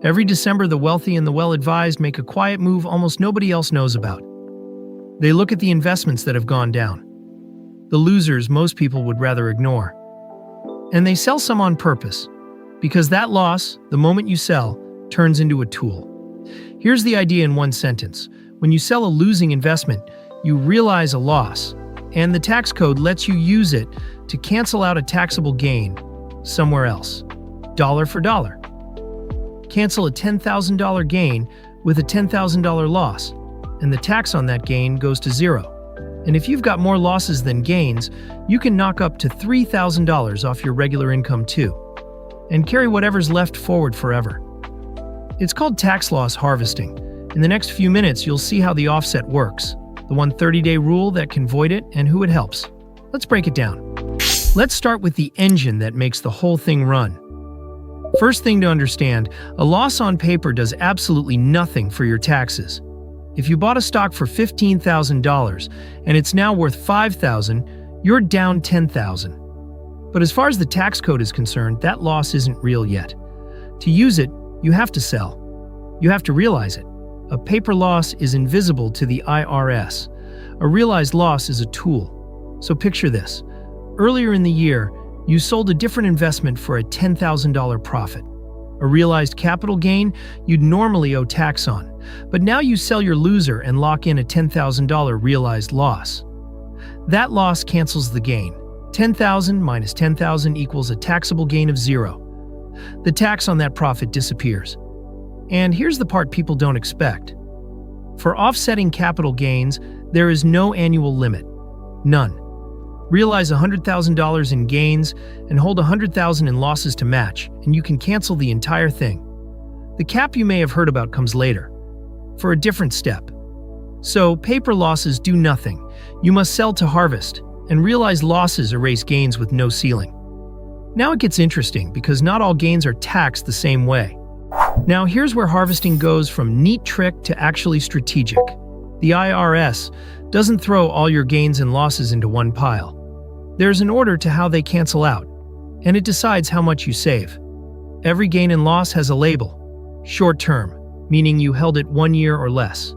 Every December, the wealthy and the well-advised make a quiet move almost nobody else knows about. They look at the investments that have gone down. The losers most people would rather ignore. And they sell some on purpose, because that loss, the moment you sell, turns into a tool. Here's the idea in one sentence. When you sell a losing investment, you realize a loss, and the tax code lets you use it to cancel out a taxable gain somewhere else, dollar for dollar. Cancel a $10,000 gain with a $10,000 loss, and the tax on that gain goes to zero. And if you've got more losses than gains, you can knock up to $3,000 off your regular income too, and carry whatever's left forward forever. It's called tax loss harvesting. In the next few minutes, you'll see how the offset works, the 130-day rule that can void it, and who it helps. Let's break it down. Let's start with the engine that makes the whole thing run. First thing to understand, a loss on paper does absolutely nothing for your taxes. If you bought a stock for $15,000 and it's now worth $5,000, you're down $10,000. But as far as the tax code is concerned, that loss isn't real yet. To use it, you have to sell. You have to realize it. A paper loss is invisible to the IRS. A realized loss is a tool. So picture this. Earlier in the year, you sold a different investment for a $10,000 profit. A realized capital gain you'd normally owe tax on. But now you sell your loser and lock in a $10,000 realized loss. That loss cancels the gain. $10,000 minus $10,000 equals a taxable gain of zero. The tax on that profit disappears. And here's the part people don't expect. For offsetting capital gains, there is no annual limit. None. Realize $100,000 in gains and hold $100,000 in losses to match, and you can cancel the entire thing. The cap you may have heard about comes later, for a different step. So, paper losses do nothing. You must sell to harvest, and realized losses erase gains with no ceiling. Now it gets interesting because not all gains are taxed the same way. Now here's where harvesting goes from neat trick to actually strategic. The IRS doesn't throw all your gains and losses into one pile. There's an order to how they cancel out, and it decides how much you save. Every gain and loss has a label. Short-term, meaning you held it 1 year or less.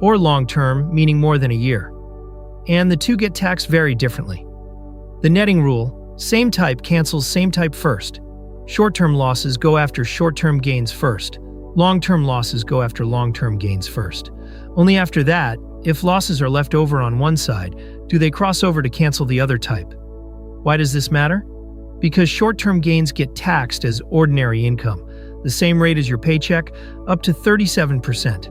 Or long-term, meaning more than a year. And the two get taxed very differently. The netting rule, same type cancels same type first. Short-term losses go after short-term gains first. Long-term losses go after long-term gains first. Only after that, if losses are left over on one side, do they cross over to cancel the other type. Why does this matter? Because short-term gains get taxed as ordinary income, the same rate as your paycheck, up to 37%.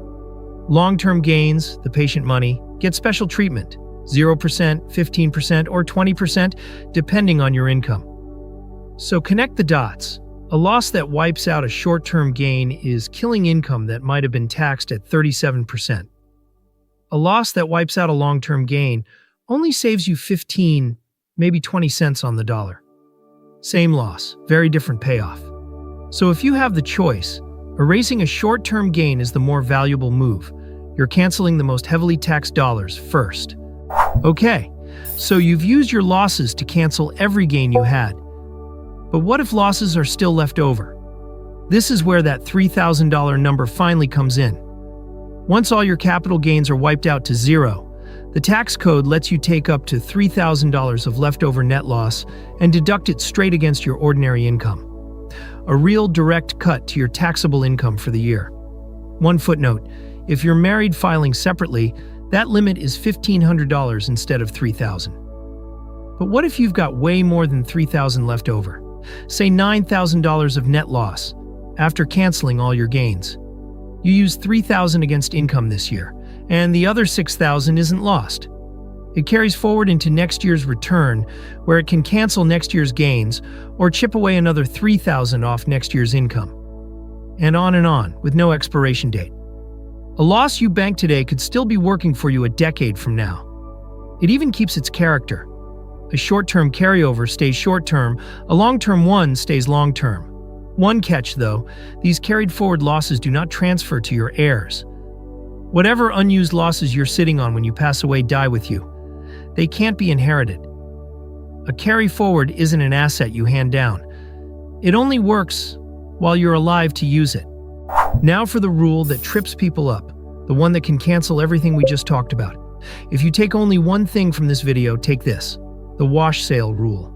Long-term gains, the patient money, get special treatment, 0%, 15%, or 20%, depending on your income. So connect the dots. A loss that wipes out a short-term gain is killing income that might have been taxed at 37%. A loss that wipes out a long-term gain only saves you 15, maybe 20 cents on the dollar. Same loss, very different payoff. So if you have the choice, erasing a short-term gain is the more valuable move. You're canceling the most heavily taxed dollars first. Okay, so you've used your losses to cancel every gain you had. But what if losses are still left over? This is where that $3,000 number finally comes in. Once all your capital gains are wiped out to zero, the tax code lets you take up to $3,000 of leftover net loss and deduct it straight against your ordinary income. A real direct cut to your taxable income for the year. One footnote, if you're married filing separately, that limit is $1,500 instead of $3,000. But what if you've got way more than $3,000 left over? Say $9,000 of net loss, after canceling all your gains. You use $3,000 against income this year, and the other $6,000 isn't lost. It carries forward into next year's return, where it can cancel next year's gains or chip away another $3,000 off next year's income. And on, with no expiration date. A loss you bank today could still be working for you a decade from now. It even keeps its character. A short-term carryover stays short-term, a long-term one stays long-term. One catch, though, these carried forward losses do not transfer to your heirs. Whatever unused losses you're sitting on when you pass away die with you. They can't be inherited. A carry forward isn't an asset you hand down. It only works while you're alive to use it. Now for the rule that trips people up, the one that can cancel everything we just talked about. If you take only one thing from this video, take this: the wash sale rule.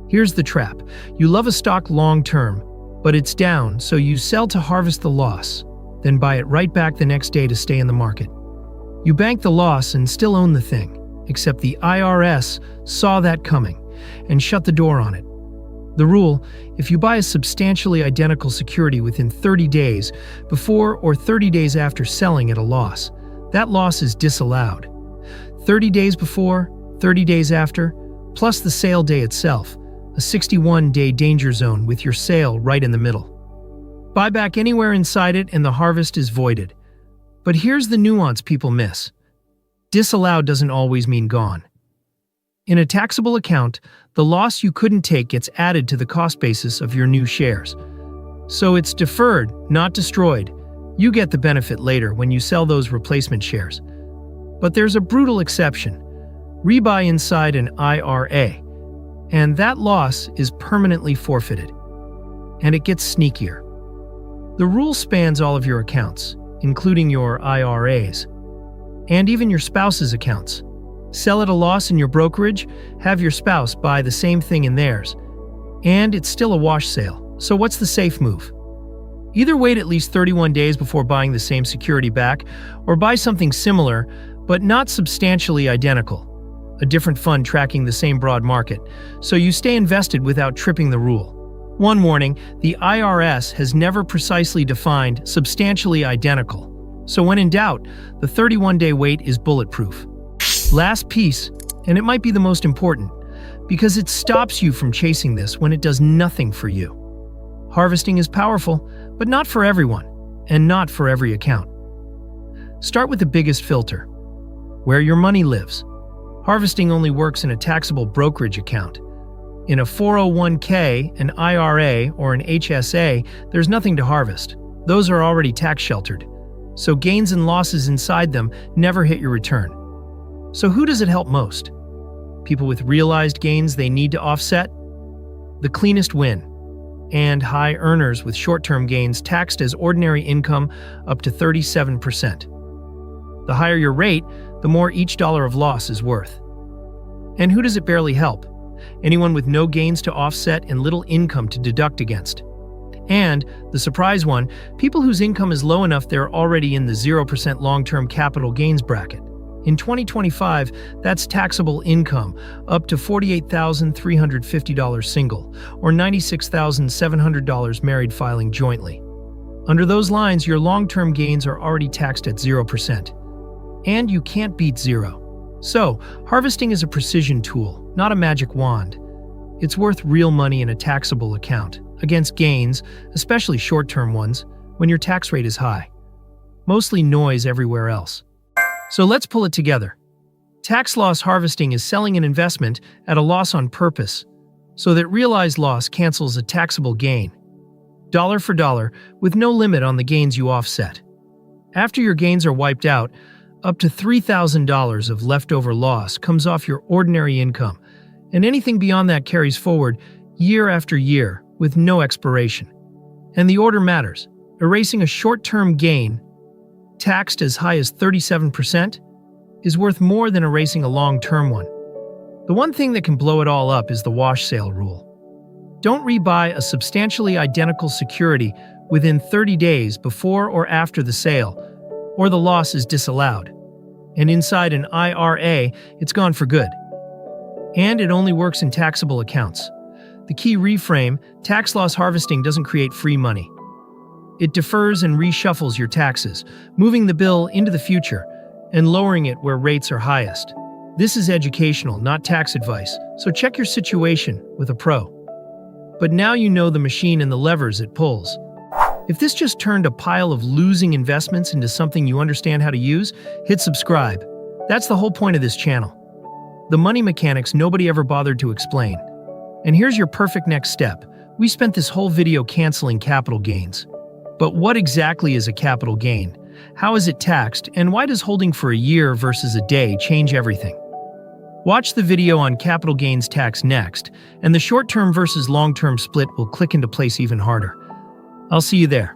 Here's the trap. You love a stock long term, but it's down, so you sell to harvest the loss, then buy it right back the next day to stay in the market. You bank the loss and still own the thing, except the IRS saw that coming and shut the door on it. The rule: if you buy a substantially identical security within 30 days before or 30 days after selling at a loss, that loss is disallowed. 30 days before, 30 days after, plus the sale day itself, a 61-day danger zone with your sale right in the middle. Buy back anywhere inside it and the harvest is voided. But here's the nuance people miss. Disallowed doesn't always mean gone. In a taxable account, the loss you couldn't take gets added to the cost basis of your new shares. So it's deferred, not destroyed. You get the benefit later when you sell those replacement shares. But there's a brutal exception: rebuy inside an IRA, and that loss is permanently forfeited. And it gets sneakier. The rule spans all of your accounts, including your IRAs, and even your spouse's accounts. Sell at a loss in your brokerage, have your spouse buy the same thing in theirs, and it's still a wash sale. So what's the safe move? Either wait at least 31 days before buying the same security back, or buy something similar, but not substantially identical, a different fund tracking the same broad market, so you stay invested without tripping the rule. One warning: the IRS has never precisely defined substantially identical, so when in doubt, the 31-day wait is bulletproof. Last piece, and it might be the most important, because it stops you from chasing this when it does nothing for you. Harvesting is powerful, but not for everyone, and not for every account. Start with the biggest filter: where your money lives. Harvesting only works in a taxable brokerage account. In a 401k, an IRA, or an HSA, there's nothing to harvest. Those are already tax sheltered, so gains and losses inside them never hit your return. So who does it help most? People with realized gains they need to offset? The cleanest win, and high earners with short-term gains taxed as ordinary income up to 37%. The higher your rate, the more each dollar of loss is worth. And who does it barely help? Anyone with no gains to offset and little income to deduct against. And, the surprise one, people whose income is low enough they're already in the 0% long-term capital gains bracket. In 2025, that's taxable income up to $48,350 single, or $96,700 married filing jointly. Under those lines, your long-term gains are already taxed at 0%. And you can't beat zero. So, harvesting is a precision tool, not a magic wand. It's worth real money in a taxable account, against gains, especially short-term ones, when your tax rate is high. Mostly noise everywhere else. So let's pull it together. Tax loss harvesting is selling an investment at a loss on purpose, so that realized loss cancels a taxable gain. Dollar for dollar, with no limit on the gains you offset. After your gains are wiped out, up to $3,000 of leftover loss comes off your ordinary income, and anything beyond that carries forward year after year with no expiration. And the order matters. Erasing a short-term gain, taxed as high as 37%, is worth more than erasing a long-term one. The one thing that can blow it all up is the wash sale rule. Don't rebuy a substantially identical security within 30 days before or after the sale, or the loss is disallowed. And inside an IRA, it's gone for good. And it only works in taxable accounts. The key reframe: tax loss harvesting doesn't create free money. It defers and reshuffles your taxes, moving the bill into the future and lowering it where rates are highest. This is educational, not tax advice, so check your situation with a pro. But now you know the machine and the levers it pulls. If this just turned a pile of losing investments into something you understand how to use, hit subscribe. That's the whole point of this channel. The money mechanics nobody ever bothered to explain. And here's your perfect next step. We spent this whole video canceling capital gains. But what exactly is a capital gain? How is it taxed? And why does holding for a year versus a day change everything? Watch the video on capital gains tax next, and the short-term versus long-term split will click into place even harder. I'll see you there.